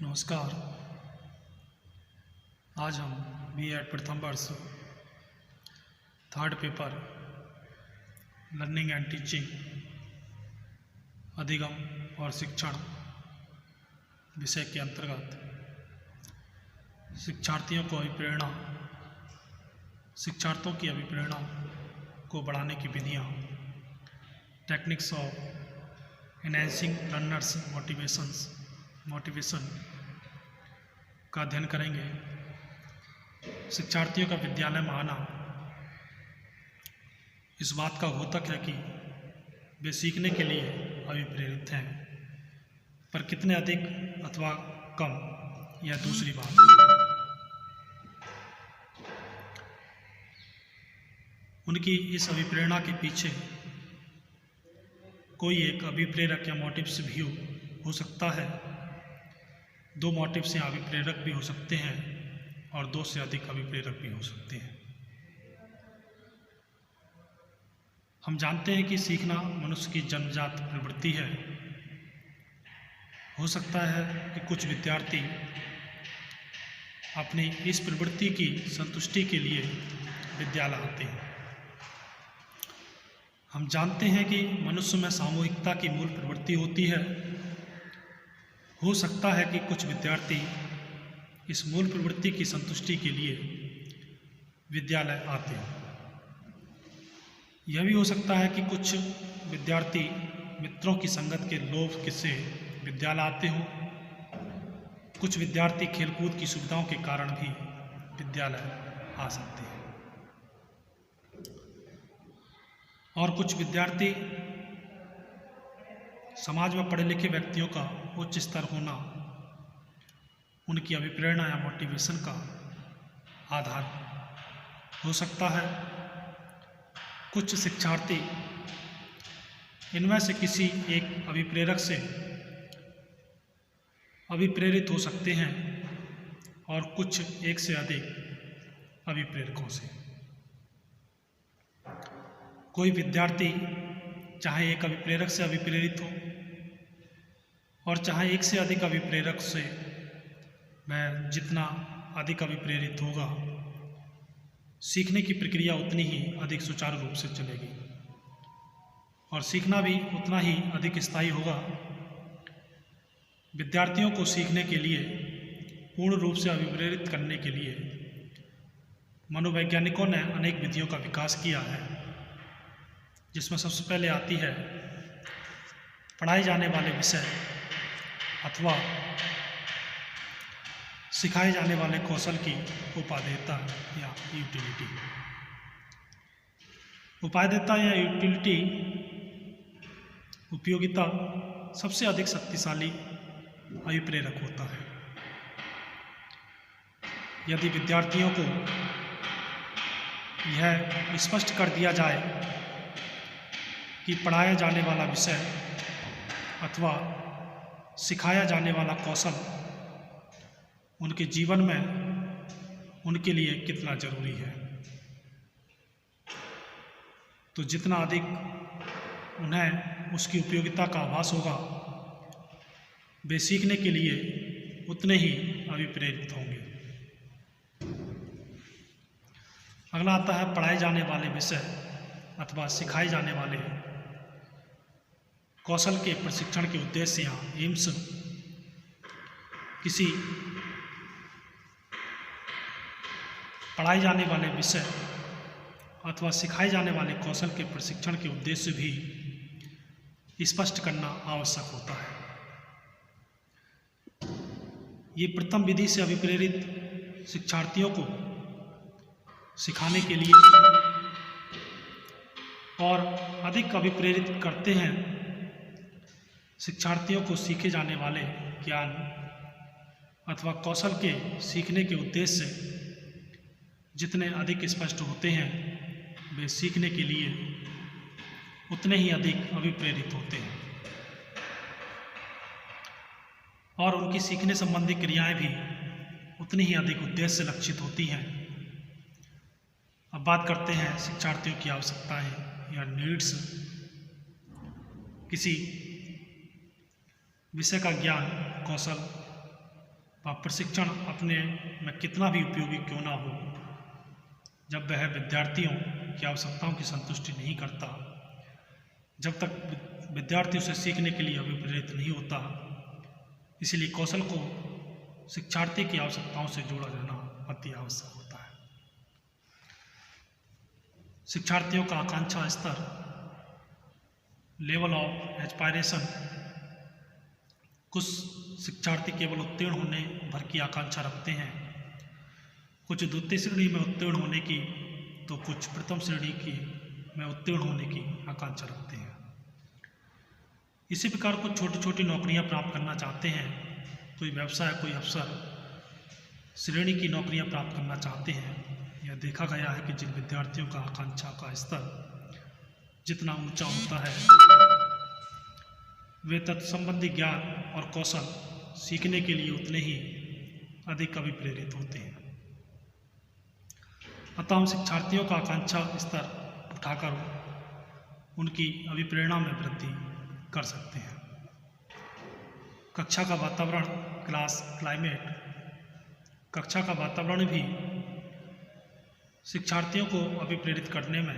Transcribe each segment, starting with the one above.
नमस्कार। आज हम B.Ed प्रथम वर्ष third paper learning and teaching अधिगम और शिक्षण विषय के अंतर्गत शिक्षार्थियों की अभिप्रेरणा को बढ़ाने की विधियाँ, techniques of enhancing learners motivation का अध्ययन करेंगे। शिक्षार्थियों का विद्यालय में आना इस बात का द्योतक है कि वे सीखने के लिए अभिप्रेरित हैं, पर कितने अधिक अथवा कम यह दूसरी बात। उनकी इस अभिप्रेरणा के पीछे कोई एक अभिप्रेरक या मोटिव्स भी हो सकता है। दो मोटिव्स या अभिप्रेरक भी हो सकते हैं और दो से अधिक अभिप्रेरक भी हो सकते हैं। हम जानते हैं कि सीखना मनुष्य की जन्मजात प्रवृत्ति है। हो सकता है कि कुछ विद्यार्थी अपनी इस प्रवृत्ति की संतुष्टि के लिए विद्यालय आते हैं। हम जानते हैं कि मनुष्य में सामूहिकता की मूल प्रवृत्ति होती है। हो सकता है कि कुछ विद्यार्थी इस मूल प्रवृत्ति की संतुष्टि के लिए विद्यालय आते हैं। यह भी हो सकता है कि कुछ विद्यार्थी मित्रों की संगत के लोभ से विद्यालय आते हों। कुछ विद्यार्थी खेलकूद की सुविधाओं के कारण भी विद्यालय आ सकते हैं और कुछ विद्यार्थी समाज में पढ़े लिखे व्यक्तियों का उच्च स्तर होना उनकी अभिप्रेरणा या मोटिवेशन का आधार हो सकता है। कुछ शिक्षार्थी इनमें से किसी एक अभिप्रेरक से अभिप्रेरित हो सकते हैं और कुछ एक से अधिक अभिप्रेरकों से। कोई विद्यार्थी चाहे एक अभिप्रेरक से अभिप्रेरित हो और चाहे एक से अधिक अभिप्रेरक से, वह जितना अधिक अभिप्रेरित होगा सीखने की प्रक्रिया उतनी ही अधिक सुचारू रूप से चलेगी और सीखना भी उतना ही अधिक स्थायी होगा। विद्यार्थियों को सीखने के लिए पूर्ण रूप से अभिप्रेरित करने के लिए मनोवैज्ञानिकों ने अनेक विधियों का विकास किया है, जिसमें सबसे पहले आती है पढ़ाए जाने वाले विषय अथवा सिखाए जाने वाले कौशल की उपादेयता या यूटिलिटी। उपादेयता या यूटिलिटी उपयोगिता सबसे अधिक शक्तिशाली अभिप्रेरक होता है। यदि विद्यार्थियों को यह स्पष्ट कर दिया जाए कि पढ़ाया जाने वाला विषय अथवा सिखाया जाने वाला कौशल उनके जीवन में उनके लिए कितना जरूरी है, तो जितना अधिक उन्हें उसकी उपयोगिता का आभास होगा, वे सीखने के लिए उतने ही अभिप्रेरित होंगे। अगला आता है पढ़ाए जाने वाले विषय अथवा सिखाए जाने वाले कौशल के प्रशिक्षण के उद्देश्य या एम्स। किसी पढ़ाए जाने वाले विषय अथवा सिखाए जाने वाले कौशल के प्रशिक्षण के उद्देश्य भी स्पष्ट करना आवश्यक होता है। ये प्रथम विधि से अभिप्रेरित शिक्षार्थियों को सिखाने के लिए और अधिक अभिप्रेरित करते हैं। शिक्षार्थियों को सीखे जाने वाले ज्ञान अथवा कौशल के सीखने के उद्देश्य जितने अधिक स्पष्ट होते हैं, वे सीखने के लिए उतने ही अधिक अभिप्रेरित होते हैं और उनकी सीखने संबंधी क्रियाएं भी उतनी ही अधिक उद्देश्य लक्षित होती हैं। अब बात करते हैं शिक्षार्थियों की आवश्यकताएं या नीड्स। किसी विषय का ज्ञान, कौशल वह प्रशिक्षण अपने में कितना भी उपयोगी क्यों ना हो, जब वह विद्यार्थियों की आवश्यकताओं की संतुष्टि नहीं करता, जब तक विद्यार्थी उसे सीखने के लिए अभिप्रेरित नहीं होता, इसलिए कौशल को शिक्षार्थी की आवश्यकताओं से जोड़ा जाना अति आवश्यक होता है। शिक्षार्थियों का आकांक्षा स्तर, लेवल ऑफ एस्पायरेशन, कुछ शिक्षार्थी केवल उत्तीर्ण होने भर की आकांक्षा रखते हैं, कुछ द्वितीय श्रेणी में उत्तीर्ण होने की तो कुछ प्रथम श्रेणी की में उत्तीर्ण होने की आकांक्षा रखते हैं। इसी प्रकार कुछ छोटी छोटी नौकरियां प्राप्त करना चाहते हैं, कोई व्यवसाय, कोई अफसर श्रेणी की नौकरियां प्राप्त करना चाहते हैं। यह देखा गया है कि जिन विद्यार्थियों का आकांक्षा का स्तर जितना ऊंचा होता है, वे तत्संबंधी ज्ञान और कौशल सीखने के लिए उतने ही अधिक अभिप्रेरित होते हैं। अतः हम शिक्षार्थियों का आकांक्षा स्तर उठाकर उनकी अभिप्रेरणा में वृद्धि कर सकते हैं। कक्षा का वातावरण, क्लास क्लाइमेट, कक्षा का वातावरण भी शिक्षार्थियों को अभिप्रेरित करने में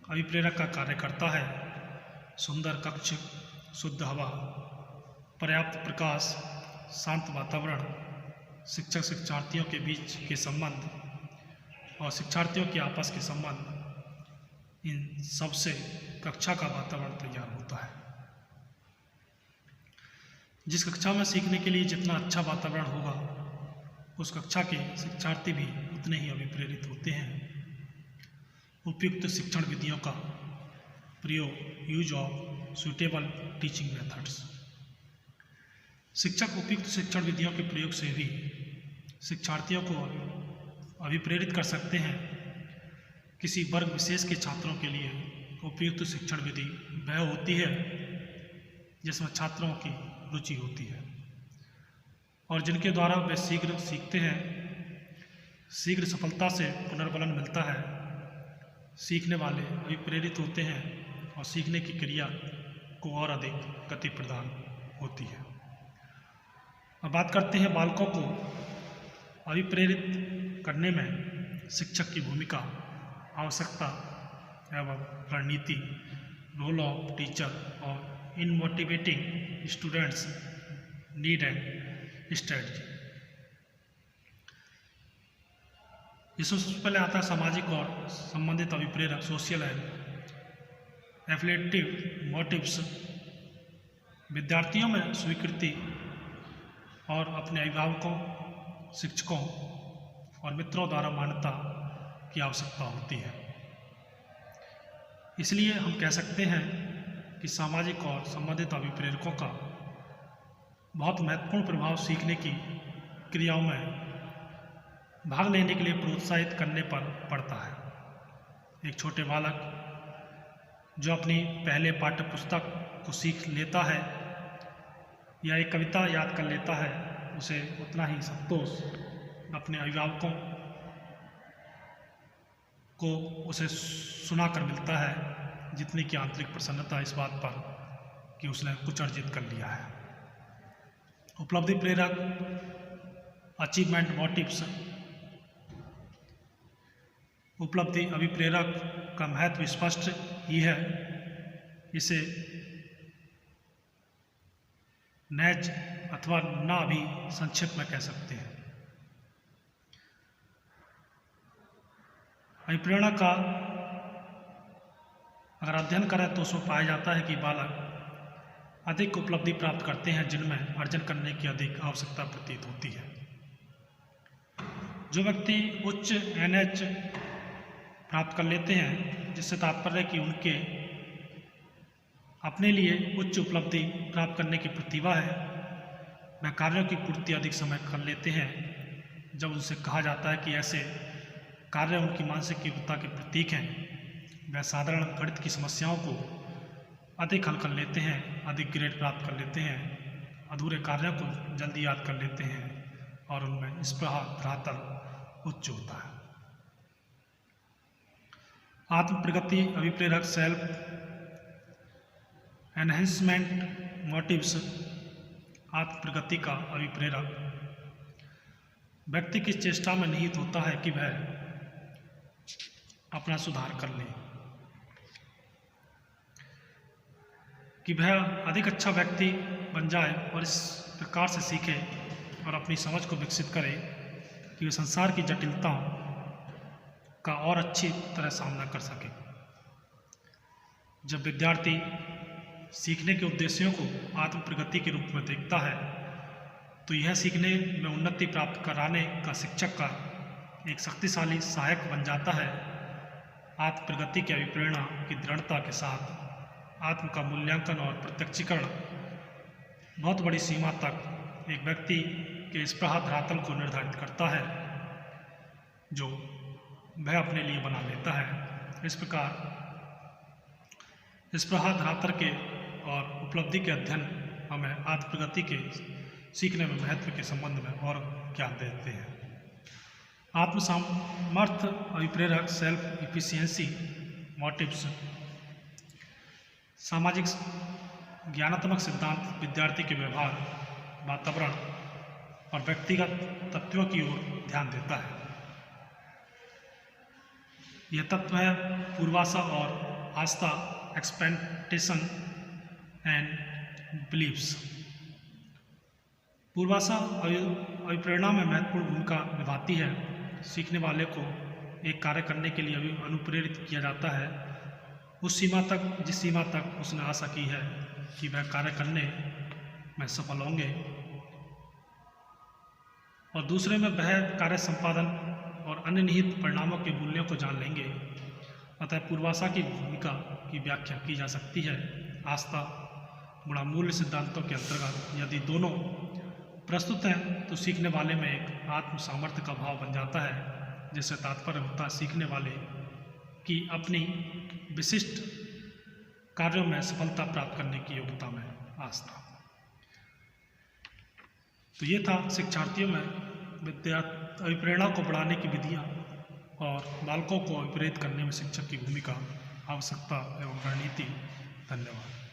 अभिप्रेरक का कार्य करता है। सुंदर कक्ष, शुद्ध हवा, पर्याप्त प्रकाश, शांत वातावरण, शिक्षक शिक्षार्थियों के बीच के संबंध और शिक्षार्थियों के आपस के संबंध, इन सब से कक्षा का वातावरण तैयार होता है। जिस कक्षा में सीखने के लिए जितना अच्छा वातावरण होगा, उस कक्षा के शिक्षार्थी भी उतने ही अभिप्रेरित होते हैं। उपयुक्त शिक्षण विधियों का प्रयोग, use of suitable teaching methods. शिक्षक उपयुक्त शिक्षण विधियों के प्रयोग से भी शिक्षार्थियों को अभिप्रेरित कर सकते हैं। किसी वर्ग विशेष के छात्रों के लिए उपयुक्त शिक्षण विधि वह होती है जिसमें छात्रों की रुचि होती है और जिनके द्वारा वे शीघ्र सीखते हैं, शीघ्र सफलता से पुनर्बलन मिलता है, सीखने वाले अभिप्रेरित होते हैं और सीखने की क्रिया को और अधिक गति प्रदान होती है। अब बात करते हैं बालकों को अभिप्रेरित करने में शिक्षक की भूमिका, आवश्यकता एवं रणनीति, रोल ऑफ टीचर और in motivating students need and strategy. इसमें सबसे पहले आता है सामाजिक और संबंधित अभिप्रेरक, सोशल एंड एफिलिएटिव मोटिव्स। विद्यार्थियों में स्वीकृति और अपने अभिभावकों, शिक्षकों और मित्रों द्वारा मान्यता की आवश्यकता होती है। इसलिए हम कह सकते हैं कि सामाजिक और संबंधित अभिप्रेरकों का बहुत महत्वपूर्ण प्रभाव सीखने की क्रियाओं में भाग लेने के लिए प्रोत्साहित करने पर पड़ता है। एक छोटे बालक जो अपनी पहले पाठ्य पुस्तक को सीख लेता है या एक कविता याद कर लेता है, उसे उतना ही संतोष अपने अभिभावकों को उसे सुना कर मिलता है जितनी की आंतरिक प्रसन्नता इस बात पर कि उसने कुछ अर्जित कर लिया है। उपलब्धि प्रेरक, अचीवमेंट मोटिव्स। उपलब्धि अभिप्रेरक का महत्व स्पष्ट ही है। इसे नैज अथवा ना भी संक्षिप्त में कह सकते हैं। अभिप्रेरणा का अगर अध्ययन करें तो उसमें पाया जाता है कि बालक अधिक उपलब्धि प्राप्त करते हैं जिनमें अर्जन करने की अधिक आवश्यकता प्रतीत होती है। जो व्यक्ति उच्च NH प्राप्त कर लेते हैं, जिससे तात्पर्य कि उनके अपने लिए उच्च उपलब्धि प्राप्त करने की प्रतिभा है, वह कार्यों की पूर्ति अधिक समय कर लेते हैं। जब उनसे कहा जाता है कि ऐसे कार्य उनकी मानसिक योग्यता के प्रतीक हैं, वह साधारण गणित की समस्याओं को अधिक हल कर लेते हैं, अधिक ग्रेड प्राप्त कर लेते हैं, अधूरे कार्यों को जल्दी याद कर लेते हैं और उनमें स्पृहा धरातल उच्च होता है। आत्म प्रगति अभिप्रेरक, सेल्फ एनहेंसमेंट मोटिव्स। आत्म प्रगति का अभिप्रेरक व्यक्ति की चेष्टा में निहित होता है कि वह अपना सुधार कर ले, कि वह अधिक अच्छा व्यक्ति बन जाए और इस प्रकार से सीखे और अपनी समझ को विकसित करे कि वह संसार की जटिलताओं का और अच्छी तरह सामना कर सके। जब विद्यार्थी सीखने के उद्देश्यों को आत्म प्रगति के रूप में देखता है तो यह सीखने में उन्नति प्राप्त कराने का शिक्षक का एक शक्तिशाली सहायक बन जाता है। आत्म प्रगति की अभिप्रेरणा की दृढ़ता के साथ आत्म का मूल्यांकन और प्रत्यक्षीकरण बहुत बड़ी सीमा तक एक व्यक्ति के स्पृहा धरातल को निर्धारित करता है जो वह अपने लिए बना लेता है। इस प्रकार स्पृहा धरातल के और उपलब्धि के अध्ययन हमें आत्म प्रगति के सीखने में महत्व के संबंध में और ज्ञान देते हैं। आत्म सामर्थ्य अभिप्रेरक सेल्फ इफिशियंसी मोटिव्स सामाजिक ज्ञानात्मक सिद्धांत विद्यार्थी के व्यवहार, वातावरण और व्यक्तिगत तत्वों की ओर ध्यान देता है। यह तत्व है पूर्वाशा और आस्था, एक्सपेक्टेशन एंड बिलीव्स। पूर्वाशा अभिप्रेरणा में महत्वपूर्ण भूमिका निभाती है। सीखने वाले को एक कार्य करने के लिए अनुप्रेरित किया जाता है उस सीमा तक जिस सीमा तक उसने आशा की है कि वह कार्य करने में सफल होंगे, और दूसरे में वह कार्य संपादन और अन्य निहित परिणामों के मूल्यों को जान लेंगे। अतः पूर्वाशा की भूमिका की व्याख्या की जा सकती है आस्था गुणा मूल्य सिद्धांतों के अंतर्गत। यदि दोनों प्रस्तुत हैं तो सीखने वाले में एक आत्म सामर्थ्य का भाव बन जाता है, जिससे तात्पर्य होता है सीखने वाले की अपनी विशिष्ट कार्यों में सफलता प्राप्त करने की योग्यता में आस्था। तो ये था शिक्षार्थियों में अभिप्रेरणा को बढ़ाने की विधियाँ और बालकों को अभिप्रेरित करने में शिक्षक की भूमिका, आवश्यकता एवं रणनीति। धन्यवाद।